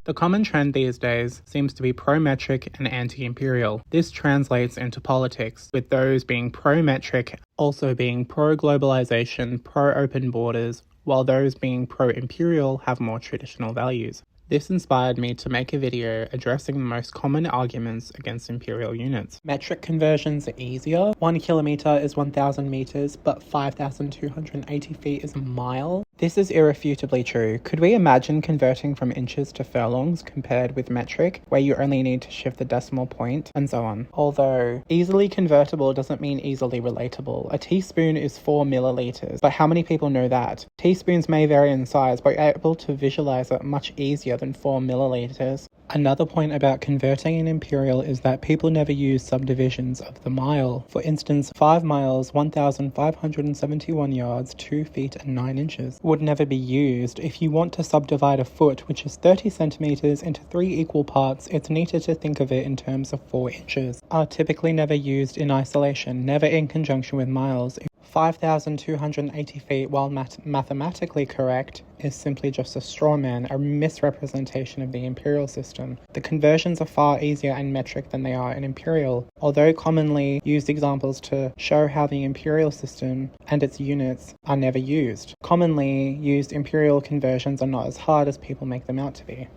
The common trend these days seems to be pro-metric and anti-imperial. This translates into politics, with those being pro-metric also being pro-globalization, pro-open borders, while those being pro-imperial have more traditional values. This inspired me to make a video addressing the most common arguments against imperial units. Metric conversions are easier. 1 kilometer is 1,000 meters, but 5,280 feet is a mile. This is irrefutably true. Could we imagine converting from inches to furlongs compared with metric, where you only need to shift the decimal point, and so on? Although, easily convertible doesn't mean easily relatable. A teaspoon is 4 milliliters, but how many people know that? Teaspoons may vary in size, but you're able to visualize it much easier than 4 milliliters. Another point about converting an imperial is that people never use subdivisions of the mile. For instance, 5 miles, 1,571 yards, 2 feet and 9 inches would never be used. If you want to subdivide a foot, which is 30 centimeters, into 3 equal parts, it's neater to think of it in terms of 4 inches. Are typically never used in isolation, never in conjunction with miles. 5,280 feet, while mathematically correct, is simply just a straw man, a misrepresentation of the imperial system. The conversions are far easier in metric than they are in imperial, although commonly used examples to show how the imperial system and its units are never used. Commonly used imperial conversions are not as hard as people make them out to be.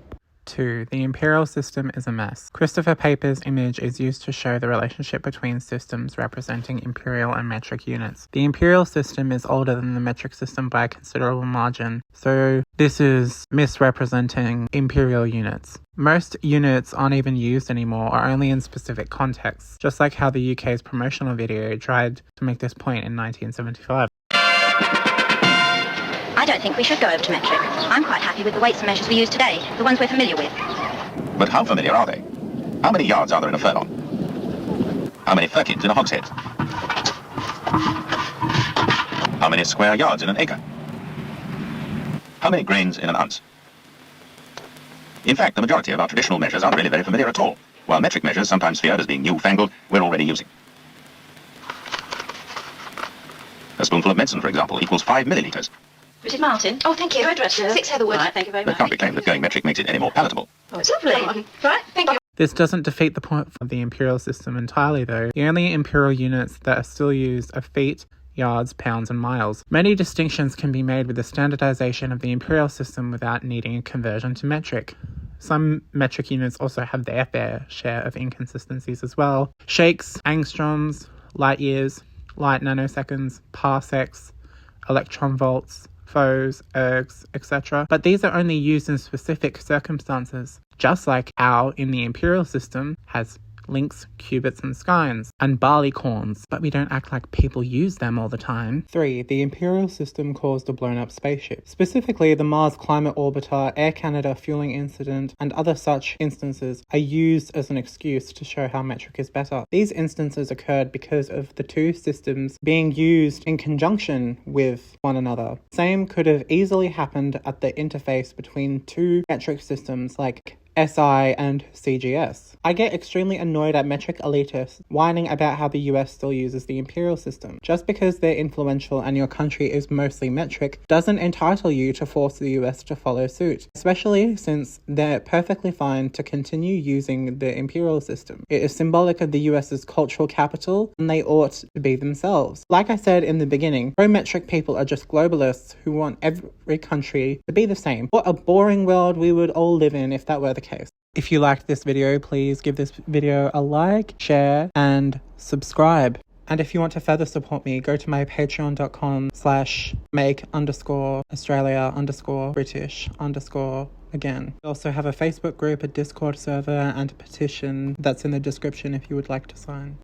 2. The imperial system is a mess. Christopher Paper's image is used to show the relationship between systems representing imperial and metric units. The imperial system is older than the metric system by a considerable margin, so this is misrepresenting imperial units. Most units aren't even used anymore or only in specific contexts, just like how the UK's promotional video tried to make this point in 1975. I don't think we should go over to metric. I'm quite happy with the weights and measures we use today, the ones we're familiar with. But how familiar are they? How many yards are there in a furlong? How many firkins in a hogshead? How many square yards in an acre? How many grains in an ounce? In fact, the majority of our traditional measures aren't really very familiar at all, while metric measures, sometimes feared as being newfangled, we're already using. A spoonful of medicine, for example, equals 5 milliliters. Mrs. Martin? Oh, thank you. Address, 6 Heatherwood. Right, thank you very much. It can't be claimed that going metric makes it any more palatable. Oh, it's lovely. Right, thank you. This doesn't defeat the point of the imperial system entirely, though. The only imperial units that are still used are feet, yards, pounds, and miles. Many distinctions can be made with the standardization of the imperial system without needing a conversion to metric. Some metric units also have their fair share of inconsistencies as well. Shakes, angstroms, light years, light nanoseconds, parsecs, electron volts, foes, ergs, etc. But these are only used in specific circumstances, just like how in the imperial system has links, cubits and skynes, and barleycorns, but we don't act like people use them all the time. 3. The imperial system caused a blown-up spaceship. Specifically, the Mars Climate Orbiter, Air Canada fueling incident, and other such instances are used as an excuse to show how metric is better. These instances occurred because of the two systems being used in conjunction with one another. Same could have easily happened at the interface between two metric systems like SI and CGS. I get extremely annoyed at metric elitists whining about how the US still uses the imperial system. Just because they're influential and your country is mostly metric doesn't entitle you to force the US to follow suit, especially since they're perfectly fine to continue using the imperial system. It is symbolic of the US's cultural capital and they ought to be themselves. Like I said in the beginning, pro-metric people are just globalists who want every country to be the same. What a boring world we would all live in if that were the case. If you liked this video, please give this video a like, share, and subscribe. And if you want to further support me, go to my patreon.com/make_Australia_British_again. We also have a Facebook group, a Discord server, and a petition that's in the description if you would like to sign.